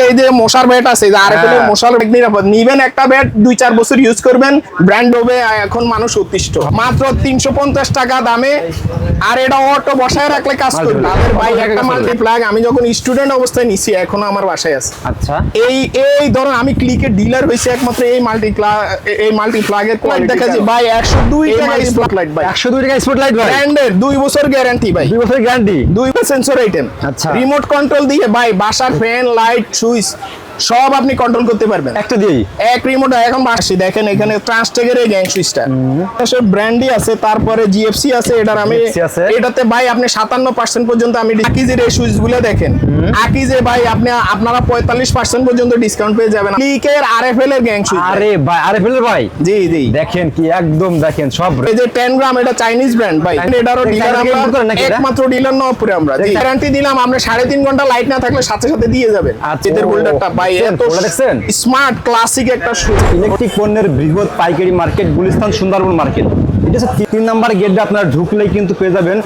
এই যে মশার ব্যাট আছে, আরএফএল এর মশার ব্যাট নিরাপদ নিবেন, একটা ব্যাট 2-4 বছর ইউজ করবেন, ব্র্যান্ড হবে, এখন মানুষ অতিষ্ঠ। মাত্র 350 টাকা দামে, আর এটা অটো বসায় রাখলে কাজ করবে। তাদের ভাই একটা মাল্টিপ্লাগ আমি যখন স্টুডেন্ট অবস্থায় নিছি, এখনো আমার বাসায় আছে। আচ্ছা, এই ধরুন আমি ক্লিকের ডিলার হইছে একমাত্র এই মাল্টিপ্লাগের কোয়ালিটি দেখাচ্ছি ভাই। 102 টাকা স্পটলাইট ভাই, 102 টাকা স্পটলাইট ভাই, ব্র্যান্ডের 2 বছর গ্যারান্টি ভাই, 2 বছর গ্যারান্টি, 2 সেন্সর আইটেম। আচ্ছা, রিমোট কন্ট্রোল দিয়ে ভাই বাসার ফ্যান, লাইট, সুইচ সব আপনি কন্ট্রোল করতে পারবেন একটা দিয়েই, এক রিমোট। এখন বাসি দেখেন এখানে ট্রান্সটেকের এই গ্যাং সুইচটা সব ব্র্যান্ডই আছে, তারপরে জিএফসি আছে। এটার আমি এটাতে ভাই আপনি 57% পর্যন্ত আমি আকিজের এই সুইচগুলো দেখেন, আকিজে ভাই আপনি আপনারা 45% পর্যন্ত ডিসকাউন্ট পেয়ে যাবেন। ক্লিকের আরএফএল এর গ্যাং সুইচ। আরে ভাই আরএফএল এর ভাই, জি জি দেখেন কি একদম দেখেন সব। এই যে 10 গ্রাম, এটা চাইনিজ ব্র্যান্ড ভাই, এটারও ডিলার আমরা, একমাত্র ডিলার নপুরে আমরা গ্যারান্টি দিলাম। আমরা 3.5 ঘন্টা লাইট না থাকলে সাথে সাথে দিয়ে যাবেন। এদের হোল্ডারটা ভাই এত স্মার্ট ক্লাসিক একটা সুইচ। ইলেকট্রিক পণ্যের বৃহৎ পাইকারি মার্কেট গুলিস্তান সুন্দরবন মার্কেট, এটা হচ্ছে 3 নাম্বার গেটে আপনারা ঢুকলেই কিন্তু পেয়ে যাবেন।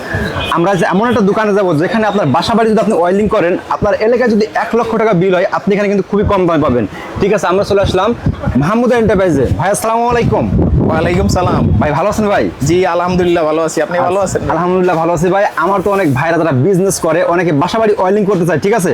আমরা যে এমন একটা দোকানে যাব যেখানে আপনার বাসা বাড়ি যদি আপনি ওয়েল্ডিং করেন, আপনার এলাকায় যদি 1 লক্ষ টাকা বিল হয়, আপনি এখানে কিন্তু খুবই কম দামে পাবেন। ঠিক আছে, আমরা চলে আসলাম মাহমুদ এন্টারপ্রাইজে। ভাই আসসালামু আলাইকুম। ওয়ালাইকুম সালাম ভাই, ভালো আছেন ভাই? জি আলহামদুলিল্লাহ ভালো আছি, আপনি ভালো আছেন? আলহামদুলিল্লাহ ভালো আছি ভাই। আমার তো অনেক ভাইরা যারা বিজনেস করে, অনেকে বাসা বাড়ি ওয়েল্ডিং করতে চায়, ঠিক আছে,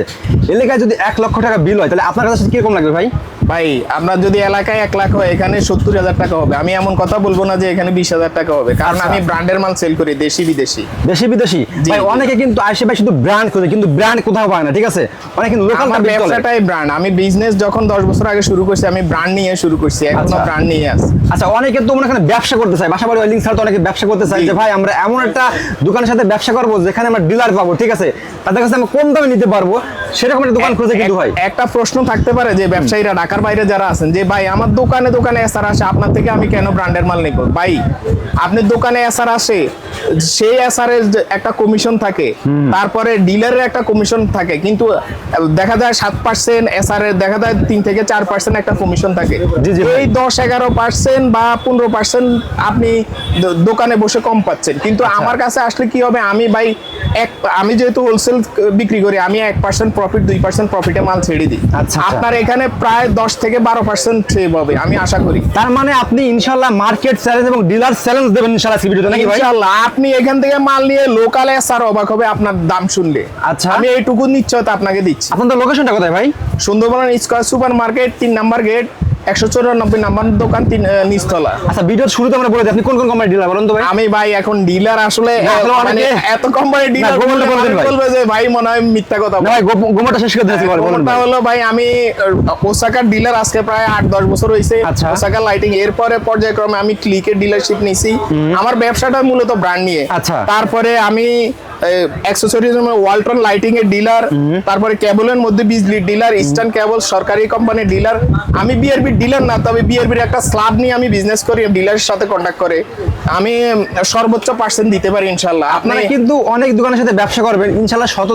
এলাকায় যদি 1 লক্ষ টাকা বিল হয়, তাহলে আপনার কাছে কিরকম লাগবে ভাই? ভাই আপনার যদি এলাকায় 1 লাখ হয়, এখানে 70,000 টাকা হবে। আমি এমন কথা বলবো না যে এখানে 20,000 টাকা হবে, কারণ আমি ব্র্যান্ডের মাল সেল করি, দেশি বিদেশি। দেশি বিদেশি ভাই, অনেকে কিন্তু আশেপাশে শুধু ব্র্যান্ড খোঁজে, কিন্তু ব্র্যান্ড কোথাও পায় না, ঠিক আছে, অনেকে লোকালটা বিক্রি করে। ব্যবসাটাই ব্র্যান্ড। আমি বিজনেস যখন 10 বছর আগে শুরু করছি, আমি ব্র্যান্ড নিয়ে শুরু করছি, এখনো ব্র্যান্ড নিয়ে আছে। আচ্ছা, অনেকে তো মনে করেন ব্যবসা করতে চায়, বাসা বাড়ি ওয়েল্ডিং ছাড়া তো অনেকে ব্যবসা করতে চায় যে ভাই আমরা এমন একটা দোকানের সাথে ব্যবসা করবো যেখানে আমরা ডিলার পাবো, ঠিক আছে, তাদের কাছে আমরা কম দামে নিতে পারবো, সেরকম একটা দোকান খুঁজে কিন্তু ভাই। একটা প্রশ্ন থাকতে পারে যে ব্যবসায়ীরা ঢাকার বাইরে যারা আছেন, যে ভাই আমার দোকানে দোকানে এসআর আসে, আপনার থেকে আমি কেন ব্র্যান্ডের মাল নেব? ভাই আপনার দোকানে এসআর আসে, সেই এসআর এর একটা কমিশন থাকে, তারপরে ডিলারের একটা কমিশন থাকে, কিন্তু দেখা যায় 7% এসআর এর, দেখা যায় 3 থেকে 4% একটা কমিশন থাকে। এই 10-11% বা 15% আপনি দোকানে বসে কম পাচ্ছেন, কিন্তু আমার কাছে আসলে কি হবে, আমি ভাই আমি যেহেতু হোলসেল বিক্রি করি, আমি 1% প্রফিট 2% প্রফিটে মাল ছেড়ে দিই। আপনার এখানে প্রায় 10 থেকে 12% সেভ হবে আমি আশা করি। তার মানে আপনি ইনশাআল্লাহ মার্কেট চ্যালেঞ্জ এবং ডিলার চ্যালেঞ্জ দেবেন ইনশাআল্লাহ ভিডিওতে, নাকি ভাই? ইনশাআল্লাহ আপনি এখান থেকে মাল নিয়ে লোকালে স্যার অবাক হবে আপনার দাম শুনলে। আচ্ছা, আমি এইটুকু নিশ্চয়তা আপনাকে দিচ্ছি। আপনাদের লোকেশনটা কোথায় ভাই? Sundarban square super market 3 number gate, 194 number দোকান, নিচতলা। আচ্ছা, ভিডিওর শুরুতে আমরা বলে দিই আপনি কোন কোন কোম্পানির ডিলার বলেন তো ভাই? আমি ভাই এখন ডিলার আসলে মানে এত কোম্পানির ডিলার বলবে যে ভাই মনে হয় মিথ্যা কথা। না ভাই, গোমটা শেষ করে দিয়েছি, বলেন ভাই। হলো ভাই আমি ওসাকার ডিলার আজকে প্রায় 8-10 বছর হইছে। ওসাকা লাইটিং, এরপরে পর্যায়ক্রমে আমি ক্লিকের ডিলারশিপ নিছি। আমার ব্যবসাটা মূলত ব্র্যান্ড নিয়ে। তারপরে আমি অ্যাকসেসরিজ ওয়ালটন লাইটিং এর ডিলার, তারপরে কেবলের মধ্যে বিজলির ডিলার, ইস্টার্ন কেবল সরকারি কোম্পানির ডিলার। আমি বিআরবি ডিলার না, তবে বিআরবির একটা স্ল্যাব নিয়ে আমি বিজনেস করি, ডিলারের সাথে কন্ট্যাক্ট করে আমি সর্বোচ্চ % দিতে পারি ইনশাআল্লাহ। আপনারা কিন্তু অনেক দোকানের সাথে ব্যবসা করবেন, ইনশাআল্হ সৎ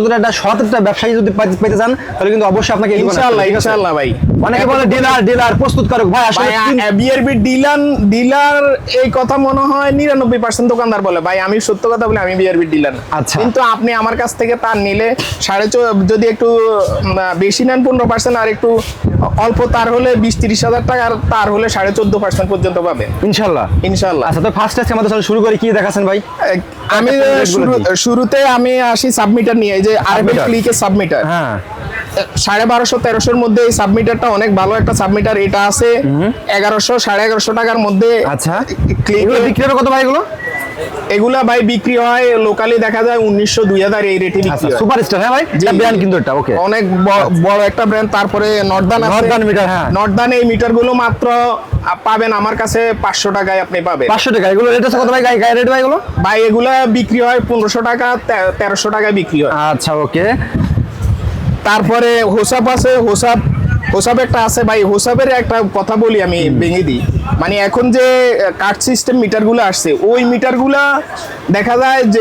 একটা ব্যবসায়ী যদি পেতে চান, তাহলে কিন্তু অবশ্যই আপনাকে ইনশাআল্লাহ ভাই। অনেকে বলে ডিলার প্রস্তুতকারক, ভাই আসলে বিআরবি ডিলার এই কথা মনে হয় 99% দোকানদার বলে। ভাই আমি সত্য কথা বলি, আমি বিআরবি ডিলার। আচ্ছা, কিন্তু আপনি আমার কাছ থেকে তার নিলে 14.5, যদি একটু বেশি নেন 15%, আর একটু অল্প তার হলে 20-30 হাজার টাকা, আর তার হলে 14.5% পর্যন্ত পাবেন ইনশাআল্লাহ। আচ্ছা, তো ফার্স্ট টাইম আমাদের সাথে শুরু করি, কি দেখাচ্ছেন ভাই? আমি শুরুতে আমি আসি সাবমিটার নিয়ে, এই যে আরএফএল ক্লিকের সাবমিটার। হ্যাঁ, 1250-1300 মধ্যে এই সাবমিটারটা অনেক ভালো একটা সাবমিটার। এটা আছে 1100-1150 টাকার মধ্যে। আচ্ছা, ক্লিকের বিক্রি কত ভাই এগুলো? এগুলা ভাই বিক্রি হয় লোকালি দেখা যায় 1900-2000 এই রেটে বিক্রি হয়। সুপারস্টার, হ্যাঁ ভাই, এটা ব্র্যান্ড কিন্তু এটা ওকে, অনেক বড় একটা ব্র্যান্ড। তারপরে নর্দান আছে, নর্দান মিটার। হ্যাঁ, নর্দান এই মিটারগুলো মাত্র পাবেন আমার কাছে 500 টাকায় আপনি পাবেন। 500 টাকা। এগুলো রেট আছে কত ভাই? গায়ে রেট ভাই এগুলো? ভাই এগুলা বিক্রি হয় 1500 টাকা, 1300 টাকায় বিক্রি হয়। আচ্ছা, ওকে। তারপরে হোসাপ আছে, হোসাপ একটা আছে ভাই। হোসাপের একটা কথা বলি আমি, ভেঙে দিই। মানে এখন যে কার্ড সিস্টেম মিটারগুলো আসছে, ওই মিটারগুলা দেখা যায় যে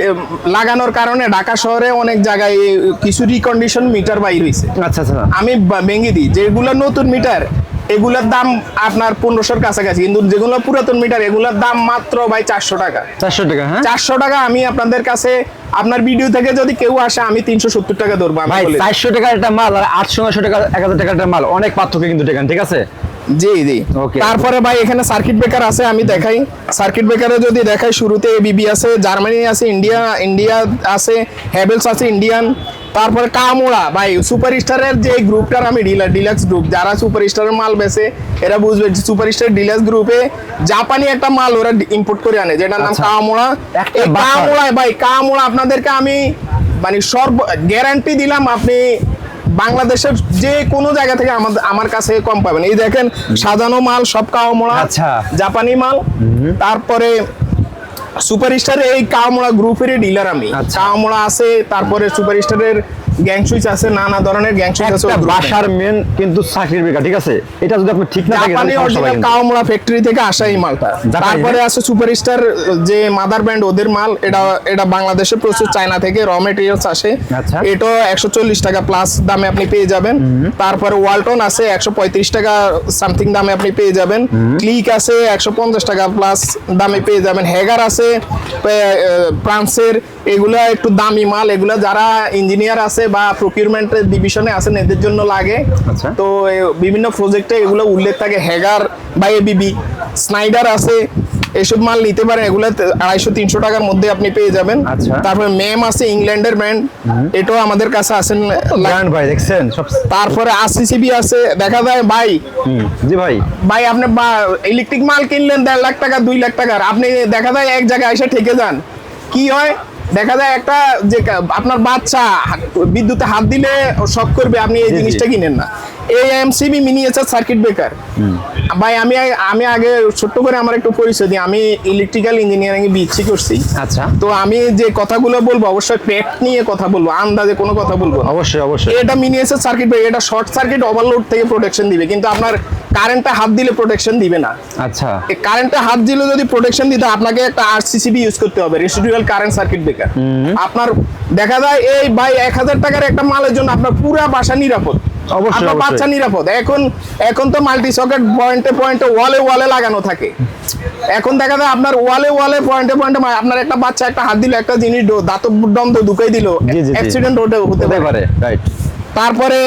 লাগানোর কারণে ঢাকা শহরে অনেক জায়গায় কিছু রিকন্ডিশন মিটার বাইর হয়েছে। আচ্ছা, আমি ভেঙে দিই, যেগুলো নতুন মিটার এগুলার দাম আপনার 1500-র কাছাকাছি, কিন্তু যেগুলো পুরাতন মিটার এগুলোর দাম মাত্র ভাই 400 টাকা। 400 টাকা? হ্যাঁ 400 টাকা। আমি আপনাদের কাছে আপনার ভিডিও থেকে যদি কেউ আসে আমি 370 টাকা ধরবো। আমি ভাই বলে দিই। 400 টাকার একটা মাল আর 800-900 টাকা 1000 টাকার একটা মাল অনেক পার্থক্য কিন্তু দেখেন, ঠিক আছে? জি জি। Okay. তারপরে ভাই এখানে সার্কিট ব্রেকার আছে, আমি দেখাই। সার্কিট ব্রেকারে যদি দেখাই, শুরুতে এবিবি আছে, জার্মানি আছে, ইন্ডিয়া আছে, হ্যাভেলস আছে ইন্ডিয়ান। তারপরে কামোড়া ভাই, সুপারস্টারের যে গ্রুপটার আমি ডিলাক্স গ্রুপ, যারা সুপারস্টারের মাল বেচে এরা বুঝবে সুপারস্টার ডিলাক্স গ্রুপে জাপানি একটা মাল ওরা ইম্পোর্ট করে আনে, যেটার নাম আচ্ছা। কামোড়া। একটা এই বাফার। কামোড়া ভাই, কামোড়া আপনাদেরকে আমি মানে গ্যারান্টি দিলাম, আপনি বাংলাদেশের যে কোনো জায়গা থেকে আমার কাছে কম পাবেন। এই দেখেন সাজানো মাল সব কাওয়ামোড়া, আচ্ছা। জাপানি মাল। তারপরে সুপারস্টার এই কাওয়ামোড়া গ্রুপেরই ডিলার আমি। আচ্ছা। কাওয়ামোড়া আছে, তারপরে সুপারস্টারের গ্যাং সুইচ আছে, নানা ধরনের গ্যাং সুইচ আছে। একটা বাসার মেন কিন্তু সার্কিট ব্রেকার, ঠিক আছে? এটা যদি আপনি ঠিক না থাকে জাপানি অরিজিনাল কাওয়ামোড়া ফ্যাক্টরি থেকে আসা এই মালটা। জাপানি, তারপরে হ্যাঁ? আছে সুপারস্টার যে মাদার ব্র্যান্ড, ওদের মাল। এটা বাংলাদেশে প্রচুর, চায়না থেকে র মেটেরিয়ালস আসে। আচ্ছা। এটা 140 টাকা প্লাস দামে আপনি পেয়ে যাবেন। তারপরে ওয়ালটন আছে 135 টাকা সামথিং দামে আপনি পেয়ে যাবেন। ক্লিক আছে 150 টাকা প্লাস দামে পেয়ে যাবেন। হ্যাগার আছে ফ্রান্সের, এগুলা একটু দামি মাল। এগুলা যারা ইঞ্জিনিয়ার আছে বা প্রকিউরমেন্ট ডিভিশনে আছেন এদের জন্য লাগে। আচ্ছা। তো বিভিন্ন প্রজেক্টে এগুলো উল্লেখ থাকে। হ্যাগার বা এবিবি, স্নাইডার আছে, এসব মাল নিতে পারেন। এগুলো 250-300 টাকার মধ্যে আপনি পেয়ে যাবেন। আচ্ছা। তারপরে মেম আছে, ইংল্যান্ডের ব্র্যান্ড, এটাও আমাদের কাছে আছেন। ব্র্যান্ড ভাই দেখছেন সব। তারপরে আরসিসিবি আছে, দেখা যায় ভাই। জি ভাই। ভাই আপনি ইলেকট্রিক মাল কিনলেন 1.5 লাখ টাকা 2 লাখ টাকার, আপনি দেখা যায় এক জায়গায় এসে ঠেকে যান। কি হয়, দেখা যায় একটা যে আপনার বাচ্চা বিদ্যুতে হাত দিলে শক করবে, আপনি এই জি, জি। জিনিসটা কিনেন না। এই এমসিবি মিনিয়েচার সার্কিট ব্রেকার ভাই, আমি আগে ছোট্ট করে আমার একটু পরিচয় দিই। আমি ইলেকট্রিক্যাল ইঞ্জিনিয়ারিং এ বিএসসি করছি। আচ্ছা। তো আমি যে কথাগুলো বলবো অবশ্যই ফ্যাক্ট নিয়ে কথা বলবো, আন্দাজে কোনো কথা বলবো না। অবশ্যই অবশ্যই। এটা মিনিয়েচার সার্কিট ব্রেকার, এটা শর্ট সার্কিট ওভারলোড থেকে প্রোটেকশন দিবে, কিন্তু আপনার কারেন্টে হাত দিলে প্রোটেকশন দিবে না। আচ্ছা। এই কারেন্টে হাত দিলে যদি প্রোটেকশন দিতে, আপনাকে একটা আরসিসিবি ইউজ করতে হবে, রেসিডুয়াল কারেন্ট সার্কিট ব্রেকার। আপনার দেখা যায় এই ভাই 1000 টাকার একটা মালের জন্য আপনার পুরা বাসা নিরাপদ, অবশ্যই, আপনার অবশ্যই। বাচ্চা নিরাপদ। এখন তো মাল্টি সকেট পয়েন্টে ওয়ালে লাগানো থাকে। এখন দেখা যায় আপনার ওয়ালে পয়েন্টে আপনার একটা বাচ্চা একটা হাত দিল, একটা জিনিস দাঁতব দন্ত ঢুকাই দিল, জি, জি, জি। অ্যাক্সিডেন্ট হতে হতে পারে। পারে, রাইট। তারপরে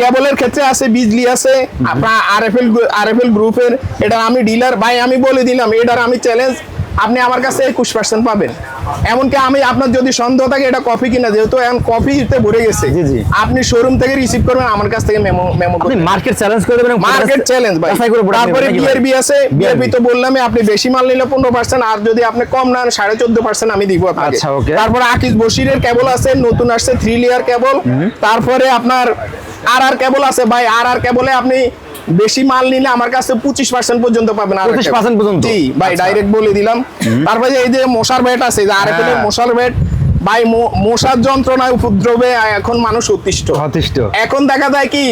কেবলের ক্ষেত্রে আছে, বিজলি আছে, আপনার আরএফএল গ্রুপের। এটা আমি ডিলার ভাই, আমি বলে দিলাম, এটার আমি চ্যালেঞ্জ, আপনি আমার কাছে 21% পাবেন। এমনকি আমি আপনার যদি সন্দেহ থাকে এটা কপি কিনা, যেহেতু এখন কপিতে ভরে গেছে, জি, জি। আপনি শোরুম থেকে রিসিভ করবেন, আমার কাছ থেকে মেমো আপনি মার্কেট চ্যালেঞ্জ করে দেবেন, মার্কেট চ্যালেঞ্জ ভাই। যাচাই করে প্রোডাক্ট তারপরে নেবেন নাকি ভাই? বিআরবি আছে, বিআরবি তো বললামই, আপনি বেশি মাল নিলে 15%, আর যদি আপনি কম নেন 14.5% আমি দিব আপনাকে। আচ্ছা, okay। তারপরে আকিজ বশিরের কেবল আছে, নতুন আসছে 3 লেয়ার কেবল। তারপরে আপনার আর কেবল আছে ভাই, আর কেবলে আপনি বেশি মাল নিলে আমার কাছে 25% পর্যন্ত পাবেন। 25% পর্যন্ত? জি ভাই, আচ্ছা। ডাইরেক্ট বলে দিলাম। তারপরে এই যে মশার ব্যাট আছে, যে আরএফএল এর হ্যাঁ। মশার ব্যাট ভাই, মশার যন্ত্রণায় উপদ্রবে এখন মানুষ অতিষ্ঠ। যথেষ্ট। এখন দেখা যায় কি,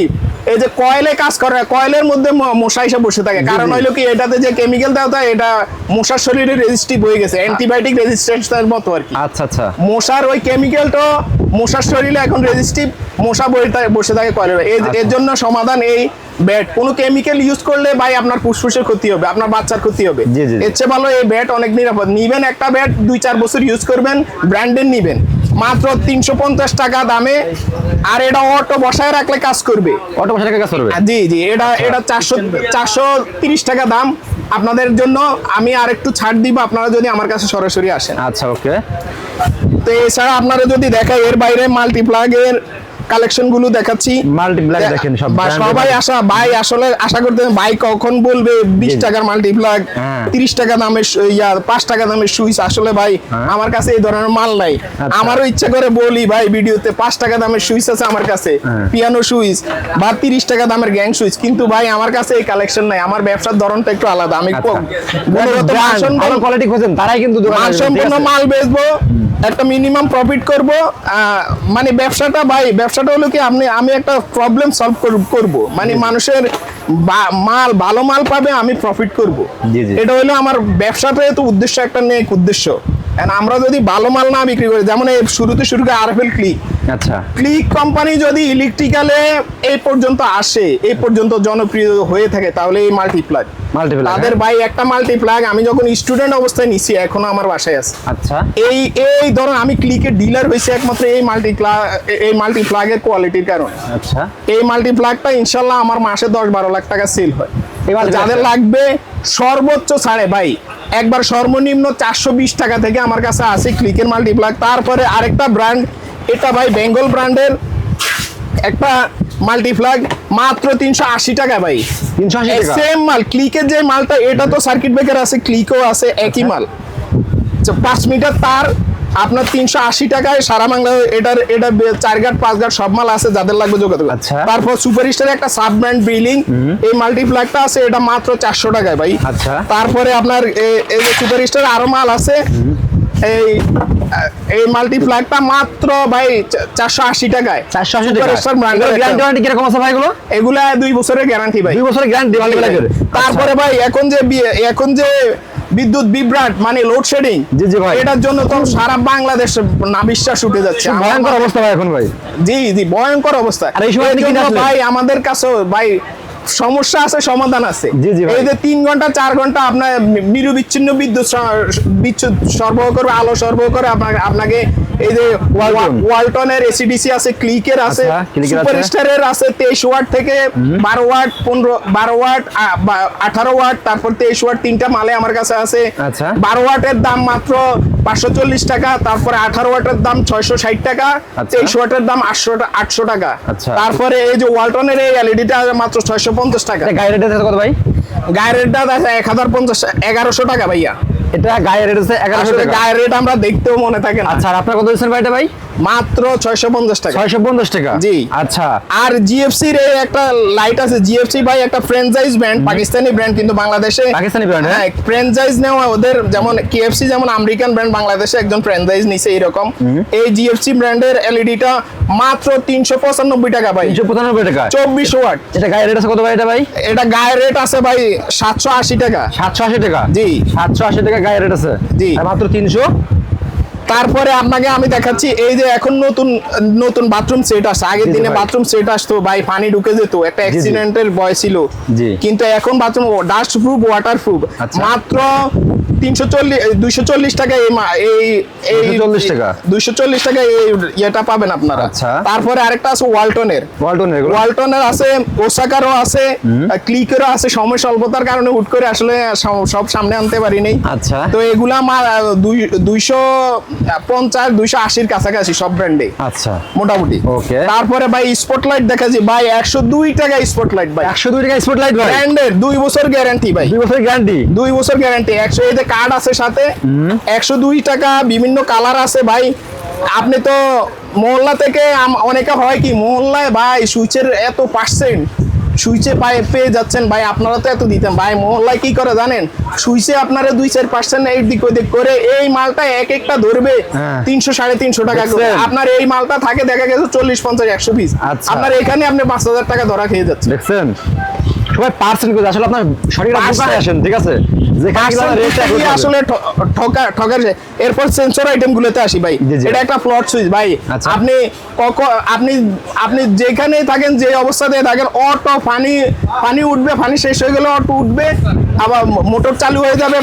এই যে কয়েলে কাজ করে, কয়েলের মধ্যে মশা এসে বসে থাকে। কারণ হইলো কি, এটাতে যে কেমিক্যাল দেওয়া হয় এটা মশার শরীরে রেজিস্টিভ হয়ে গেছে, অ্যান্টিবায়োটিক রেজিস্ট্যান্সের মতো আর কি। আচ্ছা আচ্ছা। মশার ওই কেমিক্যালটা মশার শরীরে এখন রেজিস্টিভ, মশা বসে থাকে কয়েলের। এর জন্য সমাধান এই ব্যাট। কোনো কেমিক্যাল ইউজ করলে ভাই আপনার ফুসফুসের ক্ষতি হবে, আপনার বাচ্চার ক্ষতি হবে। জি, জি, জি। এর চেয়ে ভালো এই ব্যাট অনেক নিরাপদ। নিবেন একটা ব্যাট 2-4 বছর ইউজ করবেন, ব্র্যান্ডের নিবেন, মাত্র 350 টাকা দামে। আর এটা অটো বসায় রাখলে কাজ করবে। অটো বসে কাজ করবে? জি জি, এটা 430 টাকা দাম। আপনাদের জন্য আমি আর একটু ছাড় দিব আপনারা যদি আমার কাছে সরাসরি আসেন। আচ্ছা, ওকে। তো এছাড়া আপনারা যদি দেখাই, এর বাইরে মাল্টিপ্লাগের কালেকশন গুলো দেখাচ্ছি। মাল্টিপ্লাগ দেখেন সব সবাই ভাই আসলে আশা করতে ভাই কখন বলবে 20 টাকার মাল্টিপ্লাগ, হ্যাঁ। 30 টাকা দামের 5 টাকা দামের সুইচ। আসলে ভাই আমার কাছে এই ধরনের মাল নাই। আমারও ইচ্ছা করে বলি ভাই ভিডিওতে 5 টাকা দামের সুইচ আছে আমার কাছে, পিয়ানো সুইচ বা 30 টাকা দামের গ্যাং সুইচ, কিন্তু ভাই আমার কাছে এই কালেকশন নাই। আমার ব্যবসার ধরনটা একটু আলাদা। আমি গুণগত ভালো কোয়ালিটি খোঁজেন, তারাই কিন্তু দোকানে আসবে, ঠিক সম্পূর্ণ আছে? মাল বেচবো, একটা মিনিমাম প্রফিট করব। মানে ব্যবসাটা হলো কি, আমি একটা প্রবলেম সলভ করব, মানে মানুষের ভালো মাল পাবে, আমি প্রফিট করব। জি, জি। এটা হলো আমার ব্যবসাটা, তো উদ্দেশ্য একটা নেক উদ্দেশ্য। And আমরা যদি ভালো মাল না বিক্রি করি, যেমন এই শুরু করে আরএফএল ক্লিক, আচ্ছা ক্লিক কোম্পানি যদি ইলেকট্রিক্যালে এই পর্যন্ত আসে, এই পর্যন্ত জনপ্রিয় হয়ে থাকে, তাহলে এই মাল্টিপ্লাগ তাদের ভাই একটা মাল্টিপ্লাগ আমি যখন স্টুডেন্ট অবস্থায় নিছি এখনো আমার বাসায় আছে। আচ্ছা এই ধরুন আমি ক্লিকের ডিলার হয়েছে একমাত্র এই মাল্টিপ্লাগের কোয়ালিটির কারণে। আচ্ছা এই মাল্টিপ্লাগটা ইনশাল্লাহ আমার মাসে 10-12 লাখ টাকা সেল হয়। এবার যাদের লাগবে সর্বোচ্চ ছাড়ে ভাই একবার সর্বনিম্ন 420 টাকা থেকে আমার কাছে আছে ক্লিকের মাল্টিপ্লাগ। তারপরে আরেকটা ব্র্যান্ড, এটা ভাই বেঙ্গল ব্র্যান্ডের একটা মাল্টিপ্লাগ, মাত্র 380 টাকা ভাই। 380 টাকা সেম মাল ক্লিকের যে মালটা, এটা তো সার্কিট ব্রেকার আছে, ক্লিকও আছে, একই মাল। 5 মিটার তার আপনার 380 টাকায় সারা বাংলা। এটা 4 গাট 5 গাট সব মাল আছে, যাদের লাগবে যোগাযোগ। আচ্ছা। তারপর সুপারস্টার একটা সাব ব্র্যান্ড বিলিং, এই মাল্টিপ্লাগটা আছে, এটা মাত্র 400 টাকায় ভাই। আচ্ছা। তারপরে আপনার এই যে সুপারস্টার আরো মাল আছে, এই মাল্টিপ্লাগটা মাত্র ভাই 480 টাকায়। 480 টাকা। সুপারস্টার ব্র্যান্ডের গ্যারান্টি ওয়ারেন্টি কিরকম আছে ভাই এগুলো? এগুলা 2 বছরের গ্যারান্টি ভাই। 2 বছরের গ্যারান্টি মাল্টিপ্লাগের। তারপরে ভাই এখন যে বিদ্যুৎ বিভ্রাট মানে লোডশেডিং, জি জি ভাই, এটার জন্য তো সারা বাংলাদেশ না বিশ্বাস উঠে যাচ্ছে। ভয়ঙ্কর অবস্থা ভাই এখন ভাই। জি জি ভয়ঙ্কর অবস্থা। আর এই সময় ভাই আমাদের কাছে ভাই সমস্যা আছে, সমাধান আছে। জি জি ভাই। এই যে 3 ঘন্টা 4 ঘন্টা আপনার নিরবিচ্ছিন্ন বিদ্যুৎ সরবরাহ করবে, আলো সরবরাহ করে আপনাকে। এই যে ওয়ালটনের এসিডিসি আছে, ক্লিকের আছে, সুপারস্টারের আছে 23 ওয়াট থেকে 12 ওয়াট, 12 ওয়াট, 18 ওয়াট, তারপর 23 ওয়াট, তিনটা মালে আমার কাছে আছে। আচ্ছা। 12 ওয়াটের দাম মাত্র 540 টাকা, তারপরে 18 ওয়াটের দাম 660 টাকা, 23 ওয়াটের দাম 800 টাকা। আচ্ছা। তারপরে এই যে ওয়ালটনের এই এলইডিটা মাত্র 650 টাকা। গায়ের রেট আছে কত ভাই? গায়ের রেটটা আছে 1150 টাকা ভাইয়া। এটা গায়ের রেট আছে 1100 টাকা। গায়ের রেট আমরা দেখতেও মনে থাকে না। আচ্ছা আর আপনার কত দিচ্ছেন ভাই এটা ভাই? মাত্র 650 টাকা। 650 টাকা। জি। আচ্ছা। আর জিএফসির এই একটা লাইট আছে, জিএফসি ভাই একটা ফ্র্যাঞ্চাইজ ব্র্যান্ড, পাকিস্তানি ব্র্যান্ড, কিন্তু বাংলাদেশে পাকিস্তানি ব্র্যান্ড। হ্যাঁ ফ্র্যাঞ্চাইজ নেওয়া ওদের, যেমন কেএফসি যেমন আমেরিকান ব্র্যান্ড, বাংলাদেশে একজন ফ্র্যাঞ্চাইজ নিছে এরকম। এই জিএফসি ব্র্যান্ডের এলইডিটা মাত্র 395 টাকা ভাই। 395 টাকা। 24 ওয়াট। এটা গায়ের রেট আছে কত ভাই এটা ভাই? এটা গায়ের রেট আছে ভাই 780 টাকা। 780 টাকা। জি। 780 টাকা গায়ের রেট আছে। জি। আর মাত্র 300। তারপরে আপনাকে আমি দেখাচ্ছি এই যে এখন নতুন বাথরুম সেট আসে। আগের দিনে বাথরুম সেট আসতো ভাই, পানি ঢুকে যেত, একটা অ্যাক্সিডেন্টের ভয় ছিল। কিন্তু এখন bathroom dust proof, water proof, মাত্র 240 টাকা। এই 240 টাকা এই এটা পাবেন আপনারা। তারপরে আরেকটা আছে ওয়ালটনের আছে, ওসাকারও আছে, ক্লিকেরও আছে। সময় স্বল্পতার কারণে হুট করে আসলে সব সামনে আনতে পারিনি। আচ্ছা। তো এগুলা 250-280 কাছাকাছি সব ব্র্যান্ডে। আচ্ছা মোটামুটি। ওকে। তারপরে ভাই স্পটলাইট দেখাচ্ছি ভাই 102 টাকা স্পটলাইট ভাই। 102 টাকা স্পটলাইট ভাই। ব্র্যান্ডের 2 বছর গ্যারান্টি ভাই। 2 বছর গ্যারান্টি। 2 বছর গ্যারান্টি। 100 এতে কার্ড আছে সাথে। 102 টাকা, বিভিন্ন কালার আছে ভাই। আপনি তো মহল্লা থেকে অনেকে হয় কি মহল্লায় ভাই সুইচের এত পার্সেন্ট সুইচে পেয়ে যাচ্ছেন ভাই, আপনারা তো এত দিতেন ভাই। মহল্লায় কি করে জানেন, সুইচে আপনারা 2-4% এইদিক ওইদিক করে এই মালটা একটা ধরবে 300-350 টাকা করে। আপনার এই মালটা থাকে দেখা গেছে 40-50-100 পিস। আপনার এখানে আপনি 5000 টাকা ধরা খেয়ে যাচ্ছেন। দেখছেন সবাই পার্সেন্ট করে, আসলে আপনার সঠিক দোকানে আসেন, ঠিক আছে? আসলে ঠকার। এরপর সেন্সর আইটেম গুলোতে আসি ভাই। এটা একটা ফ্লট সুইচ ভাই। আপনি যেখানে থাকেন, যে অবস্থাতে থাকেন, অটো পানি উঠবে, পানি শেষ হয়ে গেলে অটো উঠবে, আবার মোটর চালু হয়ে যাবে,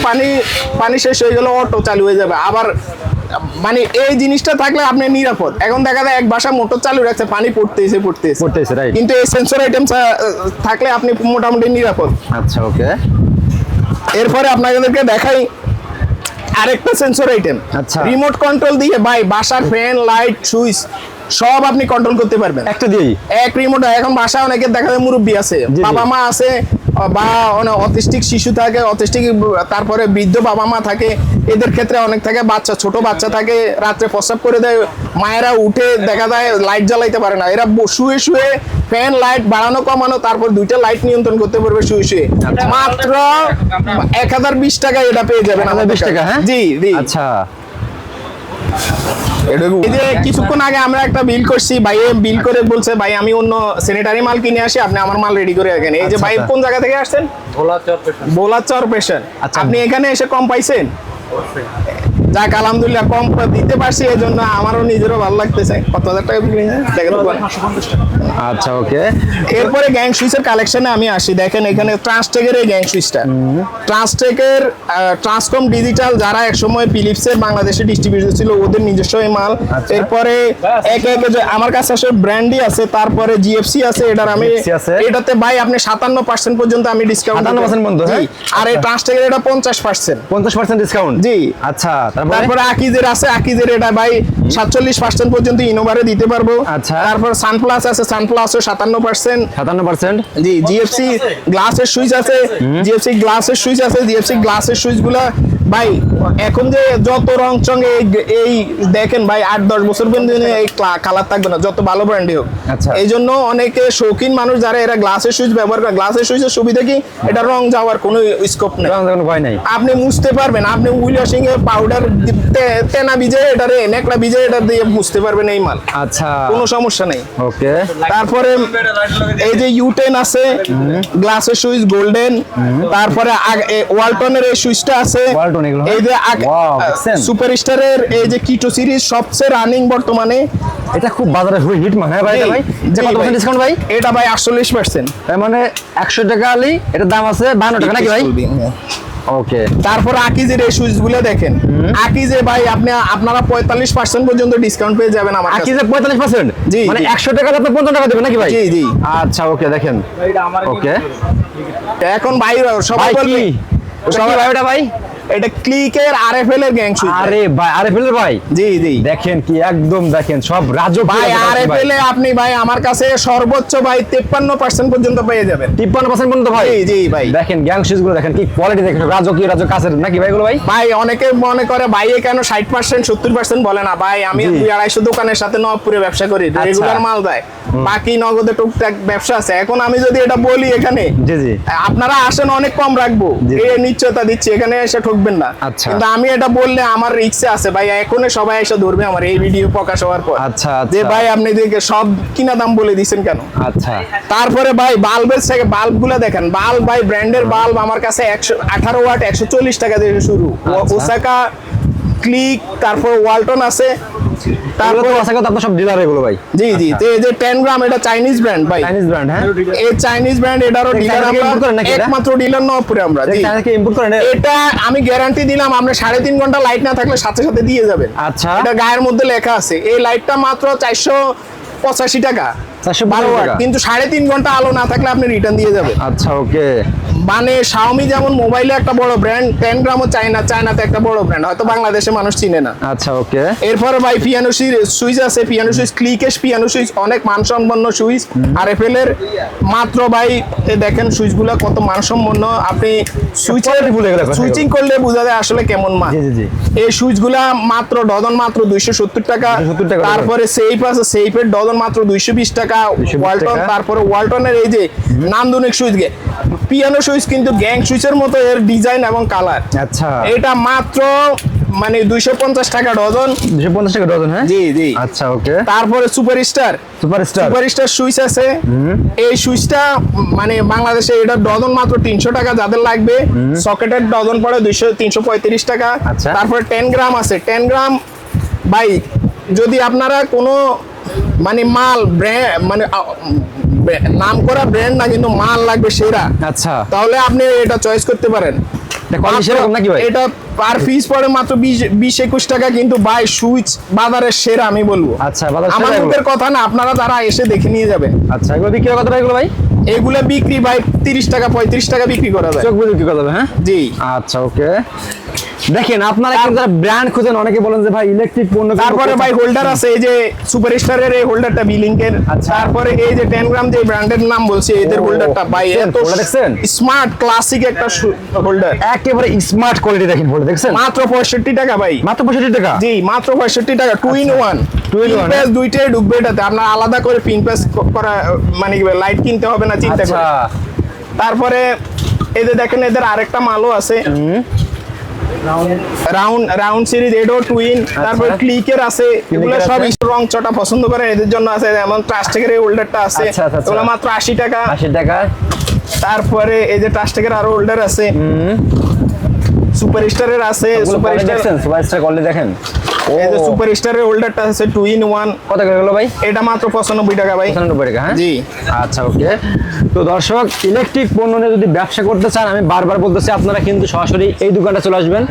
পানি শেষ হয়ে গেলে অটো চালু হয়ে যাবে আবার। মানে এই জিনিসটা থাকলে আপনি নিরাপদ। এখন দেখা যায় এক বাসা মোটর চালু রাখছে, পানি পড়তেছে, কিন্তু এই সেন্সর আইটেম থাকলে আপনি মোটামুটি নিরাপদ। আচ্ছা ওকে। এরপরে আপনাদেরকে দেখাই আরেকটা সেন্সর আইটেম। আচ্ছা। রিমোট কন্ট্রোল দিয়ে ভাই বাসার ফ্যান, লাইট, সুইচ সব আপনি কন্ট্রোল করতে পারবেন একটা দিয়েই। এক রিমোট। এখন বাসায় অনেকের দেখা যায় মুরব্বী আছে, বাবা মা আছে, বা অটিস্টিক শিশু থাকে, তারপরে বৃদ্ধ বাবা মা থাকে। এদের ক্ষেত্রে অনেক থাকে ছোট বাচ্চা থাকে, রাত্রে প্রস্রাব করে দেয়, মায়েরা উঠে দেখা যায় লাইট জ্বালাইতে পারে না। এরা শুয়ে শুয়ে ফ্যান লাইট বাড়ানো কমানো, তারপর 2টা লাইট নিয়ন্ত্রণ করতে পারবে শুয়ে শুয়ে। মাত্র 1020 টাকা এটা পেয়ে যাবেন। 1020 টাকা? হ্যাঁ জি জি। আচ্ছা। এই যে কিছুক্ষণ আগে আমরা একটা বিল করছি, ভাই বিল করে বলছে ভাই আমি অন্য স্যানিটারি মাল কিনে আসি, আপনি আমার মাল রেডি করে রাখেন। এই যে ভাই কোন জায়গা থেকে আসছেন? ভোলাচর পেশন। আপনি এখানে এসে কম পাইছেন? যাক আলহামদুলিল্লাহ কম দিতে পারছি, এই জন্য আমারও নিজেরও ভালো লাগতেছে। কত হাজার টাকা বিক্রি হয়েছে দেখেন তো বলেন। আচ্ছা ওকে, এরপরে গ্যাং সুইচের কালেকশনে আমি আসি। দেখেন এখানে ট্রান্সটেকের এই গ্যাং সুইচটা, ট্রান্সটেকের ট্রান্সকম ডিজিটাল যারা একসময় ফিলিপসের বাংলাদেশে ডিস্ট্রিবিউটর ছিল, ওদের নিজস্ব এই মাল। আচ্ছা। এরপরে একে যে আমার কাছে আসলে ব্র্যান্ডই আছে, তারপরে জিএফসি আছে, এটার আমি GFC আছে। এটাতে ভাই আপনি 57% পর্যন্ত আমি ডিসকাউন্ট 57% পর্যন্ত, হ্যাঁ? আর এই ট্রান্সটেকের এটা 50%। 50% ডিসকাউন্ট। জি। আচ্ছা, তারপরে আকিজের আছে, আকিজের এটা ভাই 47% পর্যন্ত ইনোভারে দিতে পারবো। আচ্ছা। তারপর সানপ্লাস আছে, সানপ্লাসও 57%। 57%। জি, জিএফসি গ্লাসের সুইচ আছে, জিএফসি গ্লাসের সুইচ আছে, জিএফসি গ্লাসের সুইচ গুলা ভাই এখন যে যত রং চঙে এই দেখেন ভাই 8-10 বছর পর্যন্ত এই কালার থাকবে না, যত ভালো ব্র্যান্ডই হোক। আচ্ছা। এই জন্য অনেকে শৌখিন মানুষ যারা এরা গ্লাসের সুইচ ব্যবহার করে, গ্লাসের সুইচের সুবিধা কি এটা রং যাওয়ার কোনো স্কোপ নেই, কোনো ভয় নাই। আপনি মুছতে পারবেন, আপনি উইল ওয়াশিং এ পাউডার তেনা ভিজে এটারে নেকড়া ভিজে এটা দিয়ে মুছতে পারবেন এই মাল, আচ্ছা কোনো সমস্যা নেই। ওকে, তারপরে এই যে ইউ10 আছে, গ্লাসের সুইচ গোল্ডেন। তারপরে ওয়ালটনের এই সুইচটা আছে, ওয়ালটন এগুলো, এই যে ওয়াও দেখছেন, সুপারস্টারের এই যে কিটো সিরিজ সবচেয়ে রানিং বর্তমানে, এটা খুব বাজারে হিট মানে, হ্যাঁ ভাই? এটা ভাই জি কত ভাই। ডিসকাউন্ট ভাই? এটা ভাই 48%। তার মানে 100 টাকা আলি এটার দাম আছে 52 টাকা নাকি ভাই? ওকে। তারপর আকিজের এই সুইচ গুলো দেখেন, আকিজে ভাই আপনারা 45% পর্যন্ত ডিসকাউন্ট পেয়ে যাবেন আমার কাছে। আকিজে 45%? জি, মানে জি। 100 টাকা আপনি 50 টাকা দেবেন নাকি ভাই? জি, জি। আচ্ছা ওকে, দেখেন ওকে। এখন ভাই সবাই ভাই বলবে কি ওটা কি ভাই? ওটা ভাই এটা ক্লিকের আরএফএল এর গ্যাং সুইচ। আরে ভাই, আরে ফেলে ভাই, জি জি দেখেন কি একদম, দেখেন সব রাজকীয় ভাই ব্যাপার আছে আরএফএল এ আপনি ভাই আমার কাছে সর্বোচ্চ ভাই 53% পর্যন্ত পেয়ে যাবেন। 53% পর্যন্ত ভাই? জি, জি ভাই। দেখেন গ্যাং সুইচ গুলো দেখেন কি কোয়ালিটি, দেখেন রাজকীয় কাছের নাকি ভাই এগুলো ভাই? ভাই অনেকে মনে করে ভাই এ কেন 60% 70% বলে না, ভাই আমি জি। 200-250 দোকানের সাথে নবপুরে ব্যবসা করি, রেগুলার মাল দেয়, বাকি নগদে টুকটাক ব্যবসা আছে। এখন আমি যদি এটা বলি এখানে, জি জি, আপনারা আসেন অনেক কম রাখবো, জি। এই নিশ্চয়তা দিচ্ছি, এখানে এসে ঠকবেন না। আচ্ছা। কিন্তু আমি এটা বললে আমার রিস্কে আছে ভাই, এখন সবাই এসে ধরবে আমার এই ভিডিও প্রকাশ হওয়ার পর, আচ্ছা যে আচ্ছা ভাই আপনি দেখে সব কিনা দাম বলে দিচ্ছেন কেন। আচ্ছা। তারপরে ভাই বাল্বের থেকে বাল্ব গুলা দেখেন, বাল্ব ভাই ব্র্যান্ডের বাল্ব আমার কাছে 118 ওয়াট 140 টাকা থেকে শুরু, আচ্ছা। ওসাকা, ক্লিক, তারপর ওয়ালটন আছে। তারপর তারপর আশা করি আপনার সব ডিলার এগুলো ভাই? জি জি, তো এই যে 10 গ্রাম এটা চাইনিজ ব্র্যান্ড ভাই, চাইনিজ ব্র্যান্ড, হ্যাঁ? এই চাইনিজ ব্র্যান্ড এটারও এটা ডিলার চায়না থেকে আমরা, import করেন নাকি এটা? একমাত্র ডিলার নবপুরে আমরা। জি, চায়না থেকে ইম্পোর্ট করেন? এটা আমি গ্যারান্টি দিলাম, আপনি 3.5 ঘন্টা লাইট না থাকলে সাথে সাথে দিয়ে যাবেন। আচ্ছা। এটা গায়ের মধ্যে লেখা আছে, এই লাইটটা মাত্র 485 টাকা, 412 ওয়াট, টাকা। কিন্তু 3.5 ঘন্টা আলো না থাকলে আপনি রিটার্ন দিয়ে যাবেন। আচ্ছা ওকে। মানে শাওমি যেমন মোবাইলে একটা বড় ব্র্যান্ড, 10 গ্রামও চায়নাতে একটা বড় ব্র্যান্ড, হয়তো বাংলাদেশে মানুষ চিনে না। আচ্ছা ওকে। এরপরে ভাই পিয়ানো সুইচ আছে, পিয়ানো সুইচ, ক্লিকেশ পিয়ানো সুইচ, অনেক মানসম্পন্ন সুইচ আরএফএল এর। মাত্র ভাই দেখেন সুইচগুলো কত মানসম্পন্ন, আপনি quality ভুলে গেলে কথা সুইচিং করলে বোঝা যায় আসলে কেমন মান। জি জি জি। এই সুইচগুলা মাত্র ডজন মাত্র 270 টাকা। 270 টাকা। তারপরে সেইফ আছে, সেইফের ডজন মাত্র 220 টাকা। 220 ওয়ালটন, টাকা। তারপরে ওয়ালটনের এই যে নান্দনিক সুইচ, পিয়ানো সুইচ কিন্তু গ্যাং সুইচের মতো এর ডিজাইন এবং কালার। আচ্ছা, এটা মাত্র মানে 250 টাকা ডজন। 250 টাকা ডজন, হ্যাঁ? জি জি। আচ্ছা ওকে। তারপরে সুপারস্টার সুপারস্টার সুইচ আছে, এই সুইচটা মানে বাংলাদেশে এটা ডজন মাত্র 300 টাকা, যাদের লাগবে সকেটের ডজন পড়ে 335 টাকা। আচ্ছা। তারপরে 10 গ্রাম আছে, 10 গ্রাম ভাই যদি আপনারা কোনো মানে মাল মানে নাম করা ব্র্যান্ড না, কিন্তু মাল লাগবে সেরা, আচ্ছা, তাহলে আপনি এটা চয়েস করতে পারেন। এটা quality সেরকম নাকি ভাই? এটা পার পিস পড়ে মাত্র 20-21 টাকা, কিন্তু ভাই সুইচ বাজারের সেরা আমি বলবো। আচ্ছা, বাজার আমার সেরা মুখের কথা না, আপনারা তারা এসে দেখে নিয়ে যাবেন। আচ্ছা, এগুলো বিক্রি কত টাকা এগুলো ভাই? এগুলা বিক্রি ভাই 30 টাকা 35 টাকা বিক্রি করা যায়। চোখ বুঝে বিক্রি করা যাবে, হ্যাঁ? জি। আচ্ছা ওকে। দেখেন আপনারা কিন্তু যারা ব্র্যান্ড খুঁজেন, অনেকে বলেন যে ভাই ইলেকট্রিক পণ্য কিন্তু তারপরে ভাই হোল্ডার আছে, এই যে সুপারস্টারের এই হোল্ডারটা বিলিংকের। আচ্ছা। তারপরে এই যে 10 গ্রাম যে ব্র্যান্ডের নাম বলছি, এদের ও, হোল্ডারটা ভাই দেখছেন? এত হোল্ডার দেখছেন? স্মার্ট ক্লাসিক একটা হোল্ডার, একেবারে স্মার্ট কোয়ালিটি, দেখেন বলে দেখছেন? মাত্র 65 টাকা ভাই। মাত্র 65 টাকা? জি, মাত্র 65 টাকা, 2 in 1। 2 in 1, প্যাস দুইটাই ঢুকবে এটাতে, আপনার আলাদা করে পিন প্যাস করা মানে লাইট কিনতে হবে না চিন্তা আচ্ছা। করে। তারপরে এই যে দেখেন এদের আরেকটা মালও আছে, রাউন্ড সিরিজ, এডো টুইন। তারপরে ক্লিকের আছে, এগুলো সব রং চটা পছন্দ করে এদের জন্য আছে, যেমন ট্রাস্টেকের এই হোল্ডারটা আছে, আচ্ছা, আচ্ছা, আচ্ছা। এগুলো মাত্র 80 টাকা। 80 টাকা। তারপরে এই যে ট্রাস্টেকের আরো হোল্ডার আছে, সুপারস্টারের আছে, সুপারস্টার সুপারস্টার কোয়ালিটি দেখেন। এই যে সুপারস্টারের হোল্ডারটা আছে 2 in 1। কত করে হলো ভাই? এটা মাত্র 95 টাকা ভাই। 95 টাকা, হ্যাঁ জি। আচ্ছা ওকে। তো দর্শক, ইলেকট্রিক পণ্য নিয়ে যদি ব্যবসা করতে চান, আমি বারবার বলতেছি আপনারা কিন্তু সরাসরি এই দোকানটা চলে আসবেন।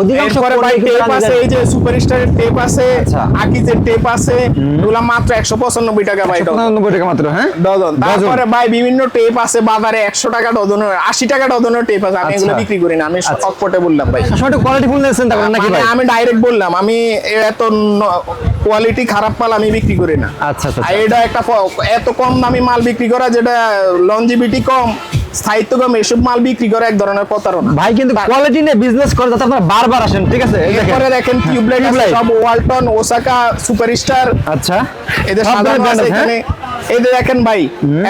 অধিকাংশ এরপরে ভাই পণ্য কিন্তু টেপ আছে, জানেন। এই যে সুপারস্টারের টেপ আছে, আচ্ছা। আকিজের টেপ আছে, এগুলা মাত্র 195 টাকা ভাই ডজন। 95 টাকা মাত্র, হ্যাঁ ডজন। তারপরে ভাই বিভিন্ন টেপ আছে বাজারে 100 টাকা ডজনের, 80 টাকা ডজনের টেপ আছে। আমি এগুলো আচ্ছা। বিক্রি করি না, আমি অকপটে বললাম ভাই। সবসময় কোয়ালিটি ফুল নিয়েছেন তখন নাকি মানে ভাই? আমি ডাইরেক্ট বললাম, আমি এত কোয়ালিটি খারাপ মাল আমি বিক্রি করি না। আচ্ছা আচ্ছা আর এটা একটা এত কম দামি মাল বিক্রি করা, যেটা লনজিভিটি কম, স্থায়িত্ব কম, এসব মাল বিক্রি করা এক ধরনের প্রতারণা। ভাই কিন্তু কোয়ালিটি নিয়ে বিজনেস করে যাতে আপনারা বারবার আসেন, ঠিক আছে? এই দেখেন। এরপরে দেখেন টিউবলাইট আছে, Tubelight। সব ওয়ালটন, ওসাকা, সুপারস্টার, আচ্ছা, এদের সব সাধারণ ধরনের আছে brand আছে, এখানে। এই যে দেখেন ভাই,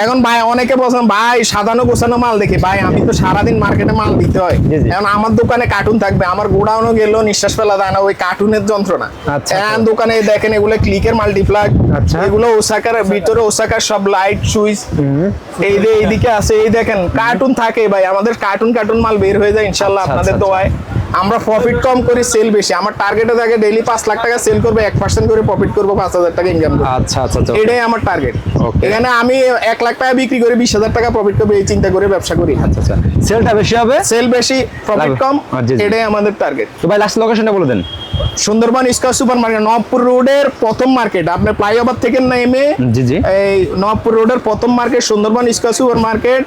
এখন ভাই অনেকে বলছেন ভাই সাজানো গোছানো মাল দেখে, ভাই আমি তো সারাদিন মার্কেটে মাল দিতে হয়। জি, জি। এখন আমার দোকানে কার্টুন থাকবে, আমার গোডাউনও গেলেও নিঃশ্বাস ফেলা যায় না ওই কার্টুনের যন্ত্রণা। আচ্ছা, এখন দোকানে দেখেন এগুলো ক্লিকের মাল্টিপ্লাগ, আচ্ছা। এগুলো ওসাকার ভিতরে, ওসাকার সব লাইট সুইচ, এই যে এইদিকে আছে, এই দেখেন কার্টুন থাকে ভাই, আমাদের কার্টুন মাল বের হয়ে যায় ইনশাল্লাহ আচ্ছা, আপনাদের আচ্ছা, দোয়ায়। আমরা প্রফিট কম করি, সেল বেশি। আমার টার্গেটে থাকে ডেইলি 5 লাখ টাকা সেল করবে, 1% করে প্রফিট করবো, 5,000 টাকা ইনকাম করবো। আচ্ছা আচ্ছা আচ্ছা। এটাই আমার টার্গেট। Okay. এখানে আমি 1 লাখ টাকা বিক্রি করে 20,000 টাকা প্রফিট করবো, এই চিন্তা করে ব্যবসা করি। আচ্ছা আচ্ছা, সেলটা বেশি হবে, সেল বেশি, প্রফিট লাভ। কম, জি, জি। এটাই আমাদের টার্গেট। তো ভাই লাস্ট লোকেশনটা বলে দেন। Sundarban square super market, Nabapur রোডের প্রথম মার্কেট। আপনার ফ্লাইওভার থেকে নেমে জি জি। এই নবপুর রোডের প্রথম market Sundarban square super market,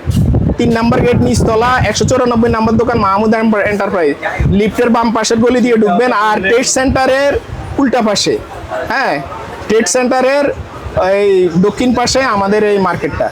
3 number gate, নিচতলা, 194 নাম্বার দোকান, মাহমুদ এন্টারপ্রাইজ। লিফটের বাম পাশের গলি দিয়ে ঢুকবেন, আর ট্রেড সেন্টারের উল্টা পাশে, হ্যাঁ ট্রেড সেন্টারের এই দক্ষিণ পাশে আমাদের এই মার্কেটটা।